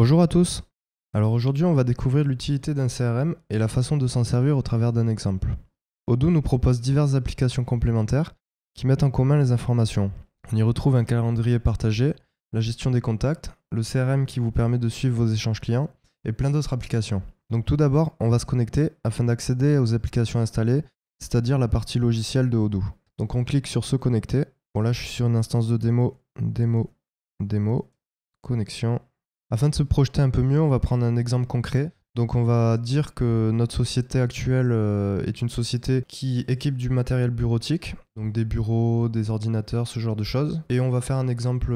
Bonjour à tous. Alors aujourd'hui, on va découvrir l'utilité d'un CRM et la façon de s'en servir au travers d'un exemple. Odoo nous propose diverses applications complémentaires qui mettent en commun les informations. On y retrouve un calendrier partagé, la gestion des contacts, le CRM qui vous permet de suivre vos échanges clients et plein d'autres applications. Donc tout d'abord, on va se connecter afin d'accéder aux applications installées, c'est-à-dire la partie logicielle de Odoo. Donc on clique sur se connecter. Bon là, je suis sur une instance de démo, connexion. Afin de se projeter un peu mieux, on va prendre un exemple concret. Donc on va dire que notre société actuelle est une société qui équipe du matériel bureautique, donc des bureaux, des ordinateurs, ce genre de choses. Et on va faire un exemple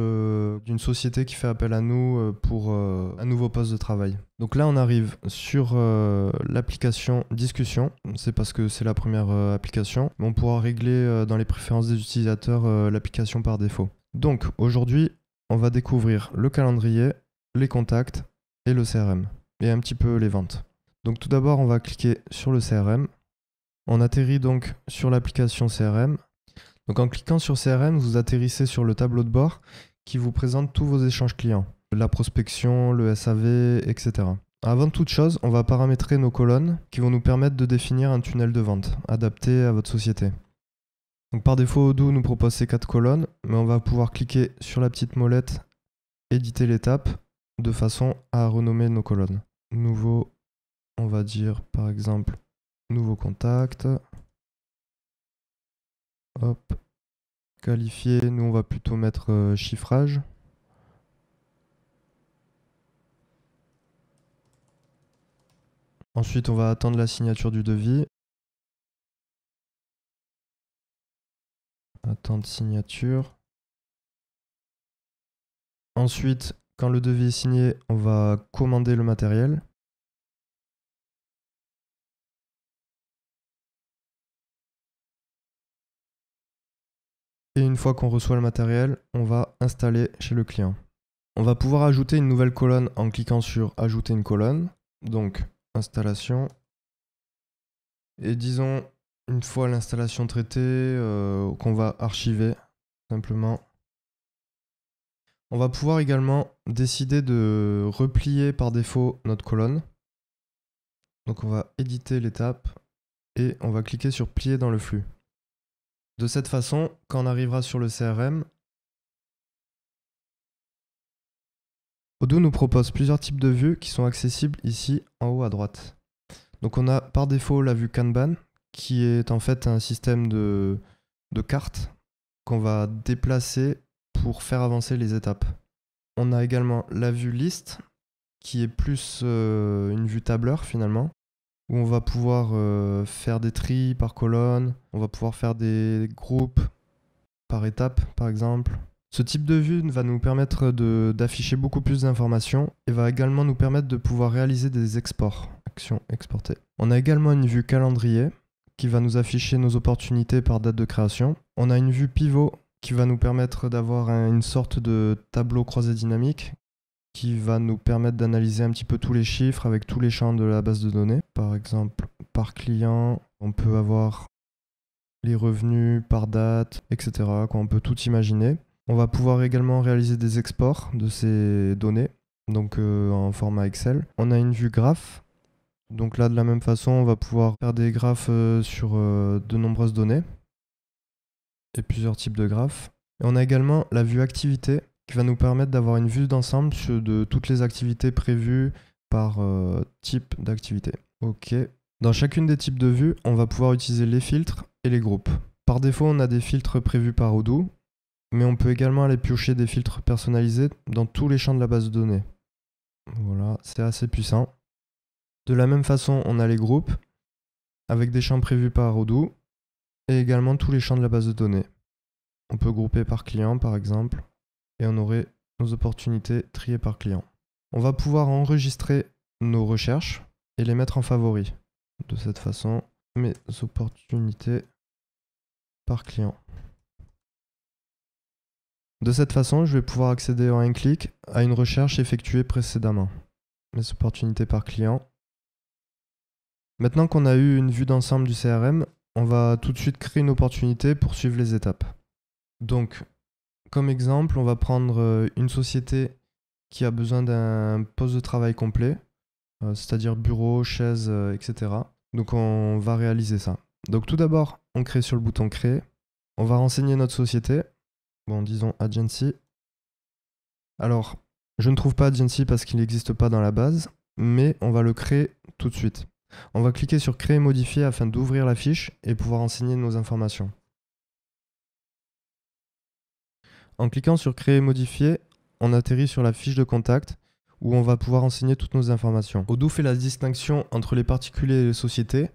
d'une société qui fait appel à nous pour un nouveau poste de travail. Donc là on arrive sur l'application discussion, c'est parce que c'est la première application, mais on pourra régler dans les préférences des utilisateurs l'application par défaut. Donc aujourd'hui on va découvrir le calendrier, les contacts et le CRM, et un petit peu les ventes. Donc tout d'abord, on va cliquer sur le CRM. On atterrit donc sur l'application CRM. Donc en cliquant sur CRM, vous atterrissez sur le tableau de bord qui vous présente tous vos échanges clients, la prospection, le SAV, etc. Avant toute chose, on va paramétrer nos colonnes qui vont nous permettre de définir un tunnel de vente adapté à votre société. Donc par défaut, Odoo nous propose ces 4 colonnes, mais on va pouvoir cliquer sur la petite molette, éditer l'étape, de façon à renommer nos colonnes. Nouveau, on va dire par exemple nouveau contact. Hop. Qualifié, nous on va plutôt mettre chiffrage. Ensuite, on va attendre la signature du devis. Attendre signature. Ensuite, quand le devis est signé, on va commander le matériel. Et une fois qu'on reçoit le matériel, on va installer chez le client. On va pouvoir ajouter une nouvelle colonne en cliquant sur ajouter une colonne. Donc, installation. Et disons, une fois l'installation traitée, qu'on va archiver simplement. On va pouvoir également décider de replier par défaut notre colonne. Donc on va éditer l'étape et on va cliquer sur plier dans le flux. De cette façon, quand on arrivera sur le CRM, Odoo nous propose plusieurs types de vues qui sont accessibles ici en haut à droite. Donc on a par défaut la vue Kanban, qui est en fait un système de cartes qu'on va déplacer pour faire avancer les étapes. On a également la vue liste, qui est plus une vue tableur finalement, où on va pouvoir faire des tris par colonne, on va pouvoir faire des groupes par étape par exemple. Ce type de vue va nous permettre d'afficher beaucoup plus d'informations et va également nous permettre de pouvoir réaliser des exports. Action exporter. On a également une vue calendrier qui va nous afficher nos opportunités par date de création. On a une vue pivot qui va nous permettre d'avoir une sorte de tableau croisé dynamique qui va nous permettre d'analyser un petit peu tous les chiffres avec tous les champs de la base de données. Par exemple, par client, on peut avoir les revenus par date, etc. On peut tout imaginer. On va pouvoir également réaliser des exports de ces données, donc en format Excel. On a une vue graphe. Donc là, de la même façon, on va pouvoir faire des graphes sur de nombreuses données et plusieurs types de graphes. Et on a également la vue activité qui va nous permettre d'avoir une vue d'ensemble de toutes les activités prévues par type d'activité. Ok. Dans chacune des types de vues, on va pouvoir utiliser les filtres et les groupes. Par défaut, on a des filtres prévus par Odoo, mais on peut également aller piocher des filtres personnalisés dans tous les champs de la base de données. Voilà, c'est assez puissant. De la même façon, on a les groupes, avec des champs prévus par Odoo, et également tous les champs de la base de données. On peut grouper par client, par exemple, et on aurait nos opportunités triées par client. On va pouvoir enregistrer nos recherches et les mettre en favoris. De cette façon, mes opportunités par client. De cette façon, je vais pouvoir accéder en un clic à une recherche effectuée précédemment. Mes opportunités par client. Maintenant qu'on a eu une vue d'ensemble du CRM, on va tout de suite créer une opportunité pour suivre les étapes. Donc, comme exemple, on va prendre une société qui a besoin d'un poste de travail complet, c'est-à-dire bureau, chaise, etc. Donc on va réaliser ça. Donc tout d'abord, on crée sur le bouton créer. On va renseigner notre société. Bon, disons agency. Alors, je ne trouve pas agency parce qu'il n'existe pas dans la base, mais on va le créer tout de suite. On va cliquer sur créer et modifier afin d'ouvrir la fiche et pouvoir renseigner nos informations. En cliquant sur créer et modifier, on atterrit sur la fiche de contact où on va pouvoir renseigner toutes nos informations. Odoo fait la distinction entre les particuliers et les sociétés.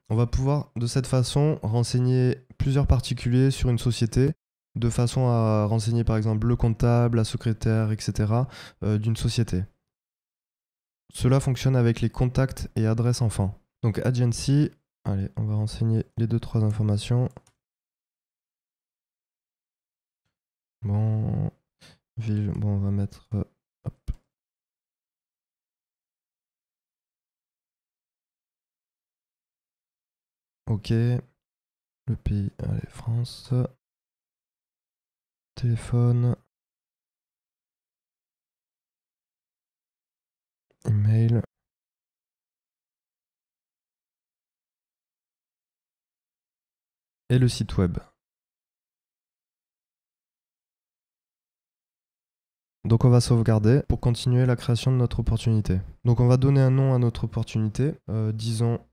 On va pouvoir de cette façon renseigner plusieurs particuliers sur une société de façon à renseigner par exemple le comptable, la secrétaire, etc. D'une société. Cela fonctionne avec les contacts et adresses enfants. Donc agency, allez, on va renseigner les 2-3 informations. Bon, ville, bon, on va mettre hop. Ok, le pays, allez, France. Téléphone. Email. Et le site web. Donc on va sauvegarder pour continuer la création de notre opportunité. Donc on va donner un nom à notre opportunité. Disons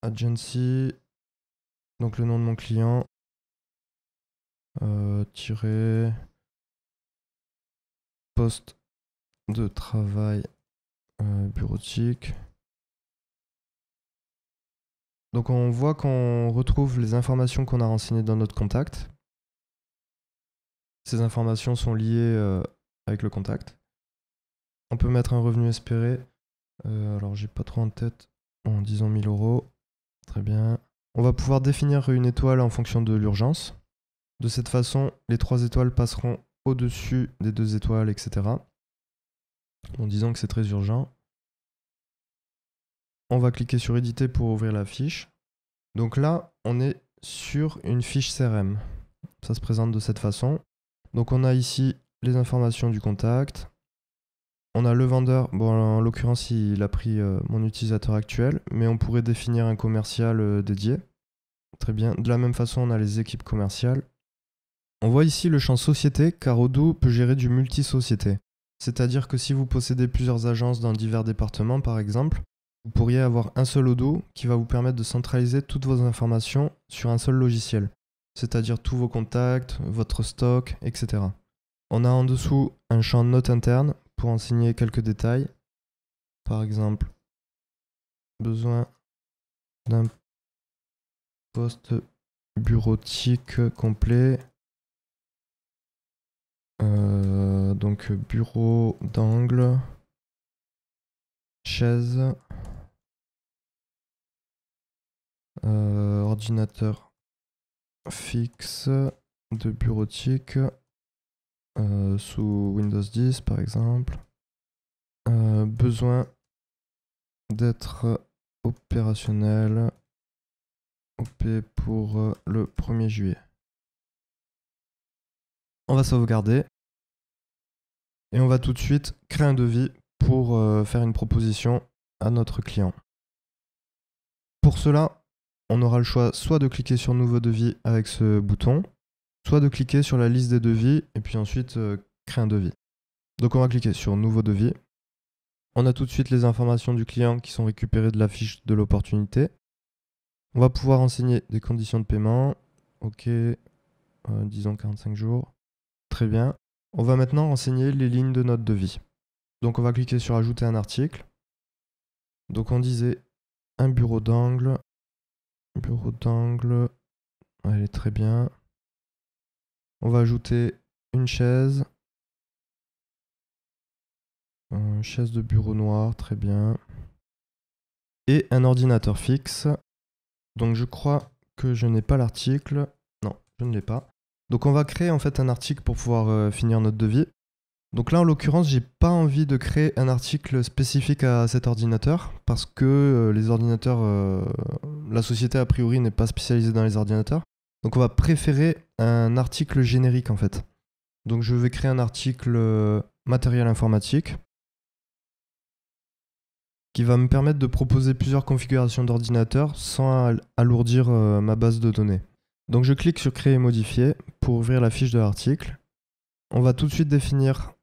agency. Donc le nom de mon client. Tirer poste de travail bureautique. Donc on voit qu'on retrouve les informations qu'on a renseignées dans notre contact. Ces informations sont liées avec le contact. On peut mettre un revenu espéré. Alors j'ai pas trop en tête. Bon, disons 1000 €. Très bien. On va pouvoir définir une étoile en fonction de l'urgence. De cette façon, les 3 étoiles passeront au-dessus des 2 étoiles, etc. Bon, disons que c'est très urgent. On va cliquer sur éditer pour ouvrir la fiche. Donc là, on est sur une fiche CRM. Ça se présente de cette façon. Donc on a ici les informations du contact. On a le vendeur, bon en l'occurrence il a pris mon utilisateur actuel, mais on pourrait définir un commercial dédié. Très bien. De la même façon, on a les équipes commerciales. On voit ici le champ société car Odoo peut gérer du multi-société. C'est-à-dire que si vous possédez plusieurs agences dans divers départements par exemple, vous pourriez avoir un seul Odoo qui va vous permettre de centraliser toutes vos informations sur un seul logiciel. C'est-à-dire tous vos contacts, votre stock, etc. On a en dessous un champ notes interne pour enseigner quelques détails. Par exemple, besoin d'un poste bureautique complet. Donc bureau d'angle, chaise, ordinateur fixe de bureautique sous Windows 10 par exemple. Besoin d'être opérationnel OP pour le 1er juillet. On va sauvegarder et on va tout de suite créer un devis pour faire une proposition à notre client. Pour cela, on aura le choix soit de cliquer sur nouveau devis avec ce bouton, soit de cliquer sur la liste des devis et puis ensuite créer un devis. Donc on va cliquer sur nouveau devis. On a tout de suite les informations du client qui sont récupérées de la fiche de l'opportunité. On va pouvoir renseigner des conditions de paiement. Ok, disons 45 jours. Très bien. On va maintenant renseigner les lignes de notre devis. Donc on va cliquer sur ajouter un article. Donc on disait un bureau d'angle. Bureau d'angle. Elle est très bien. On va ajouter une chaise. Une chaise de bureau noir, très bien. Et un ordinateur fixe. Donc je crois que je n'ai pas l'article. Non, je ne l'ai pas. Donc on va créer en fait un article pour pouvoir finir notre devis. Donc là en l'occurrence j'ai pas envie de créer un article spécifique à cet ordinateur parce que les ordinateurs, la société a priori n'est pas spécialisée dans les ordinateurs. Donc on va préférer un article générique en fait. Donc je vais créer un article matériel informatique qui va me permettre de proposer plusieurs configurations d'ordinateur sans alourdir ma base de données. Donc je clique sur créer et modifier pour ouvrir la fiche de l'article. On va tout de suite définir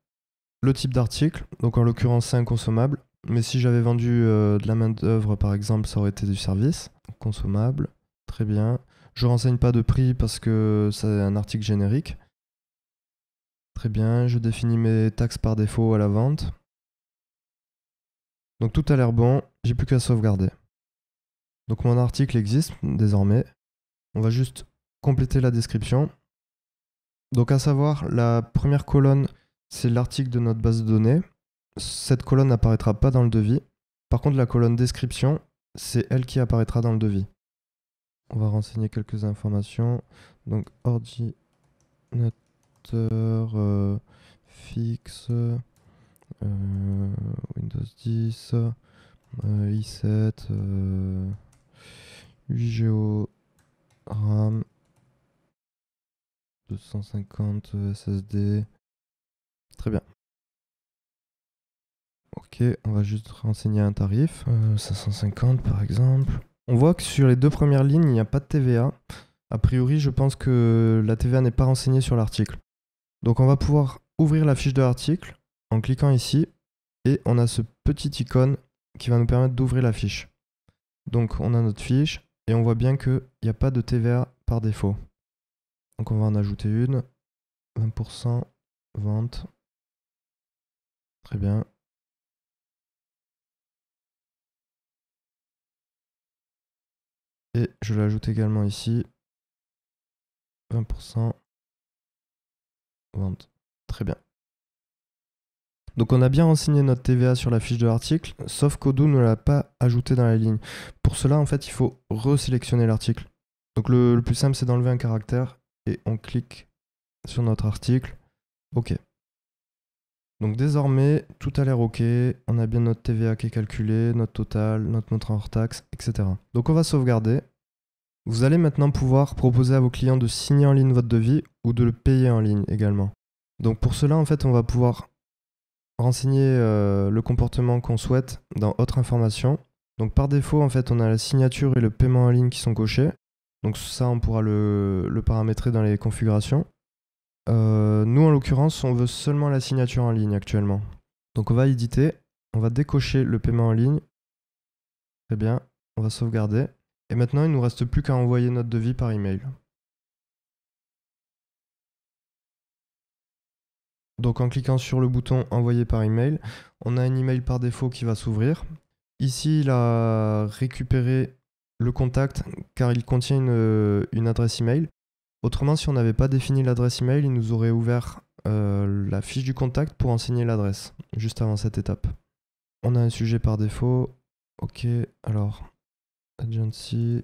le type d'article, donc en l'occurrence c'est un consommable, mais si j'avais vendu de la main d'œuvre par exemple, ça aurait été du service. Consommable, très bien. Je renseigne pas de prix parce que c'est un article générique. Très bien, je définis mes taxes par défaut à la vente. Donc tout a l'air bon, j'ai plus qu'à sauvegarder. Donc mon article existe désormais. On va juste compléter la description. Donc à savoir, la première colonne, c'est l'article de notre base de données. Cette colonne n'apparaîtra pas dans le devis. Par contre, la colonne description, c'est elle qui apparaîtra dans le devis. On va renseigner quelques informations. Donc ordinateur fixe, Windows 10, i7, 8 Go RAM, 250 SSD. Très bien. Ok, on va juste renseigner un tarif, 550 par exemple. On voit que sur les deux premières lignes, il n'y a pas de TVA. A priori, je pense que la TVA n'est pas renseignée sur l'article. Donc on va pouvoir ouvrir la fiche de l'article en cliquant ici et on a ce petit icône qui va nous permettre d'ouvrir la fiche. Donc on a notre fiche et on voit bien qu'il n'y a pas de TVA par défaut. Donc on va en ajouter une, 20%, vente. Très bien. Et je l'ajoute également ici, 20%, vente. Très bien. Donc on a bien renseigné notre TVA sur la fiche de l'article, sauf qu'Odoo ne l'a pas ajouté dans la ligne. Pour cela, en fait, il faut resélectionner l'article. Donc le plus simple, c'est d'enlever un caractère et on clique sur notre article. OK. Donc désormais, tout a l'air OK. On a bien notre TVA qui est calculée, notre total, notre montant hors taxe, etc. Donc on va sauvegarder. Vous allez maintenant pouvoir proposer à vos clients de signer en ligne votre devis ou de le payer en ligne également. Donc pour cela, en fait, on va pouvoir renseigner le comportement qu'on souhaite dans Autre information. Donc par défaut, en fait, on a la signature et le paiement en ligne qui sont cochés. Donc ça, on pourra le paramétrer dans les configurations. Nous, en l'occurrence, on veut seulement la signature en ligne actuellement. Donc on va éditer, on va décocher le paiement en ligne. Très bien, on va sauvegarder. Et maintenant, il ne nous reste plus qu'à envoyer notre devis par email. Donc en cliquant sur le bouton envoyer par email, on a un email par défaut qui va s'ouvrir. Ici, il a récupéré le contact car il contient une adresse email. Autrement, si on n'avait pas défini l'adresse email, il nous aurait ouvert la fiche du contact pour enseigner l'adresse, juste avant cette étape. On a un sujet par défaut. Ok, alors, agency,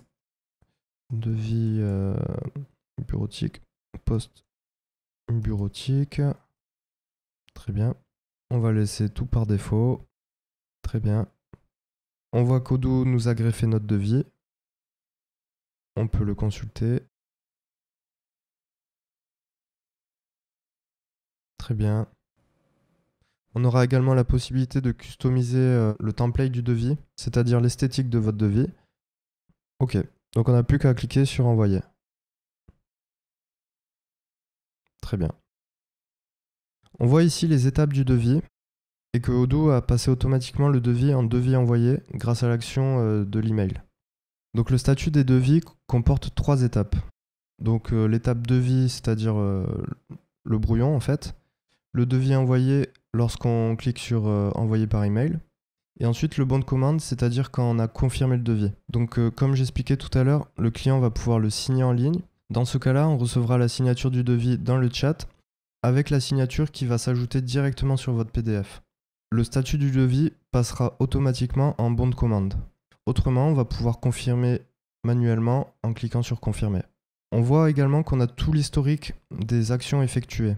devis bureautique, poste bureautique. Très bien. On va laisser tout par défaut. Très bien. On voit qu'Odoo nous a greffé notre devis. On peut le consulter. Très bien. On aura également la possibilité de customiser le template du devis, c'est-à-dire l'esthétique de votre devis. Ok, donc on n'a plus qu'à cliquer sur envoyer. Très bien. On voit ici les étapes du devis et que Odoo a passé automatiquement le devis en devis envoyé grâce à l'action de l'email. Donc le statut des devis comporte 3 étapes. Donc l'étape devis, c'est-à-dire le brouillon en fait. Le devis envoyé lorsqu'on clique sur envoyer par email. Et ensuite le bon de commande, c'est-à-dire quand on a confirmé le devis. Donc comme j'expliquais tout à l'heure, le client va pouvoir le signer en ligne. Dans ce cas-là, on recevra la signature du devis dans le chat avec la signature qui va s'ajouter directement sur votre PDF. Le statut du devis passera automatiquement en bon de commande. Autrement, on va pouvoir confirmer manuellement en cliquant sur confirmer. On voit également qu'on a tout l'historique des actions effectuées.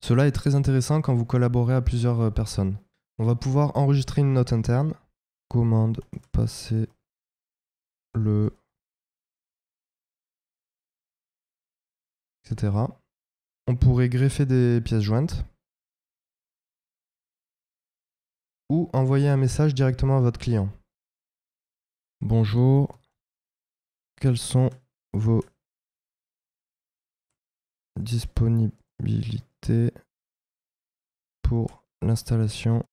Cela est très intéressant quand vous collaborez à plusieurs personnes. On va pouvoir enregistrer une note interne. Commande passer le... etc. on pourrait greffer des pièces jointes ou envoyer un message directement à votre client. Bonjour, quelles sont vos disponibilités pour l'installation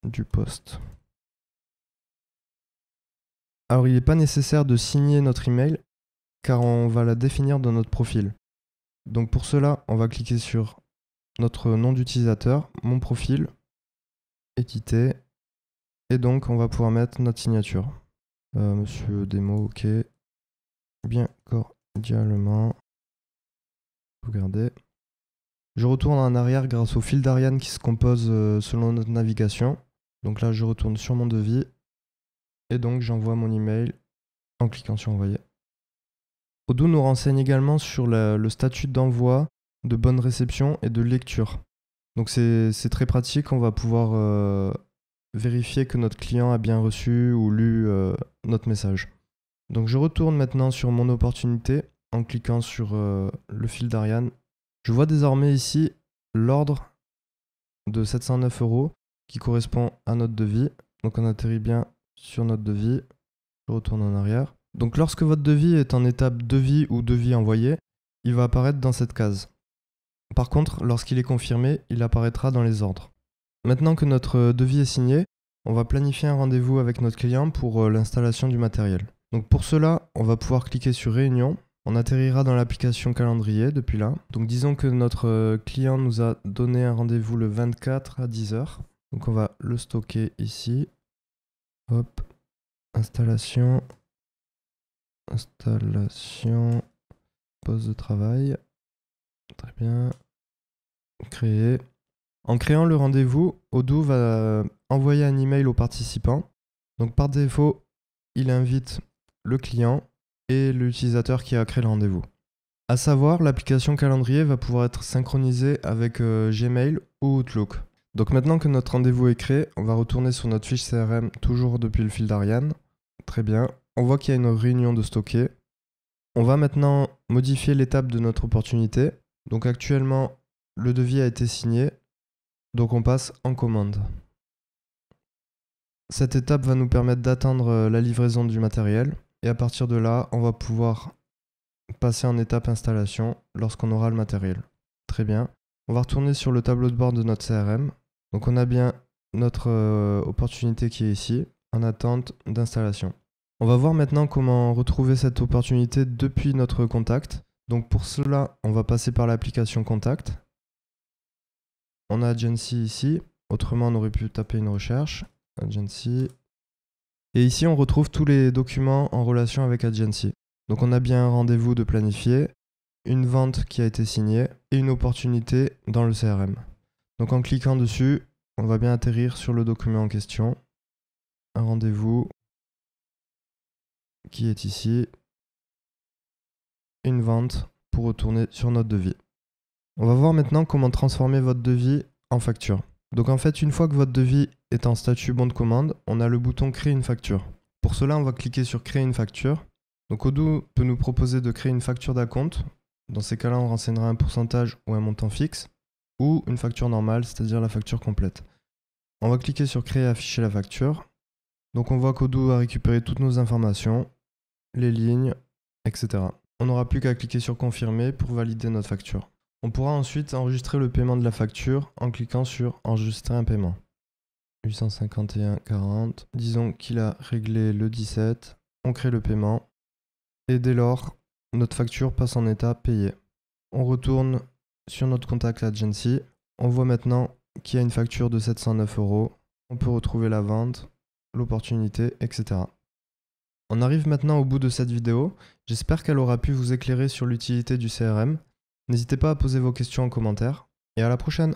du poste? Alors il n'est pas nécessaire de signer notre email car on va la définir dans notre profil. Donc pour cela, on va cliquer sur notre nom d'utilisateur, mon profil, éditer, et donc on va pouvoir mettre notre signature. Monsieur Demo, ok. Bien cordialement. Regardez. Je retourne en arrière grâce au fil d'Ariane qui se compose selon notre navigation. Donc là, je retourne sur mon devis. Et donc, j'envoie mon email en cliquant sur envoyer. Odoo nous renseigne également sur le statut d'envoi, de bonne réception et de lecture. Donc c'est très pratique, on va pouvoir vérifier que notre client a bien reçu ou lu notre message. Donc je retourne maintenant sur mon opportunité en cliquant sur le fil d'Ariane. Je vois désormais ici l'ordre de 709 € qui correspond à notre devis. Donc on atterrit bien sur notre devis. Je retourne en arrière. Donc lorsque votre devis est en étape devis ou devis envoyé, il va apparaître dans cette case. Par contre, lorsqu'il est confirmé, il apparaîtra dans les ordres. Maintenant que notre devis est signé, on va planifier un rendez-vous avec notre client pour l'installation du matériel. Donc pour cela, on va pouvoir cliquer sur Réunion. On atterrira dans l'application calendrier depuis là. Donc disons que notre client nous a donné un rendez-vous le 24 à 10 h. Donc on va le stocker ici. Hop, installation, poste de travail. Très bien. Créer. En créant le rendez-vous, Odoo va envoyer un email au participant. Donc par défaut, il invite le client et l'utilisateur qui a créé le rendez-vous. À savoir, l'application calendrier va pouvoir être synchronisée avec Gmail ou Outlook. Donc maintenant que notre rendez-vous est créé, on va retourner sur notre fiche CRM, toujours depuis le fil d'Ariane. Très bien. On voit qu'il y a une réunion de stocker. On va maintenant modifier l'étape de notre opportunité. Donc actuellement, le devis a été signé. Donc on passe en commande. Cette étape va nous permettre d'attendre la livraison du matériel. Et à partir de là, on va pouvoir passer en étape installation lorsqu'on aura le matériel. Très bien. On va retourner sur le tableau de bord de notre CRM. Donc on a bien notre opportunité qui est ici, en attente d'installation. On va voir maintenant comment retrouver cette opportunité depuis notre contact. Donc pour cela, on va passer par l'application Contact. On a Agency ici. Autrement, on aurait pu taper une recherche. Agency. Et ici, on retrouve tous les documents en relation avec Agency. Donc on a bien un rendez-vous de planifié, une vente qui a été signée et une opportunité dans le CRM. Donc en cliquant dessus, on va bien atterrir sur le document en question. Un rendez-vous qui est ici. Une vente pour retourner sur notre devis. On va voir maintenant comment transformer votre devis en facture. Donc en fait, une fois que votre devis est en statut bon de commande, on a le bouton créer une facture. Pour cela, on va cliquer sur créer une facture. Donc Odoo peut nous proposer de créer une facture d'acompte. Dans ces cas-là, on renseignera un pourcentage ou un montant fixe, ou une facture normale, c'est-à-dire la facture complète. On va cliquer sur créer et afficher la facture. Donc on voit qu'Odoo a récupéré toutes nos informations, les lignes, etc. On n'aura plus qu'à cliquer sur confirmer pour valider notre facture. On pourra ensuite enregistrer le paiement de la facture en cliquant sur enregistrer un paiement. 851,40. Disons qu'il a réglé le 17. On crée le paiement. Et dès lors, notre facture passe en état payé. On retourne sur notre contact Agency. On voit maintenant qu'il y a une facture de 709 €. On peut retrouver la vente, l'opportunité, etc. On arrive maintenant au bout de cette vidéo. J'espère qu'elle aura pu vous éclairer sur l'utilité du CRM. N'hésitez pas à poser vos questions en commentaire. Et à la prochaine!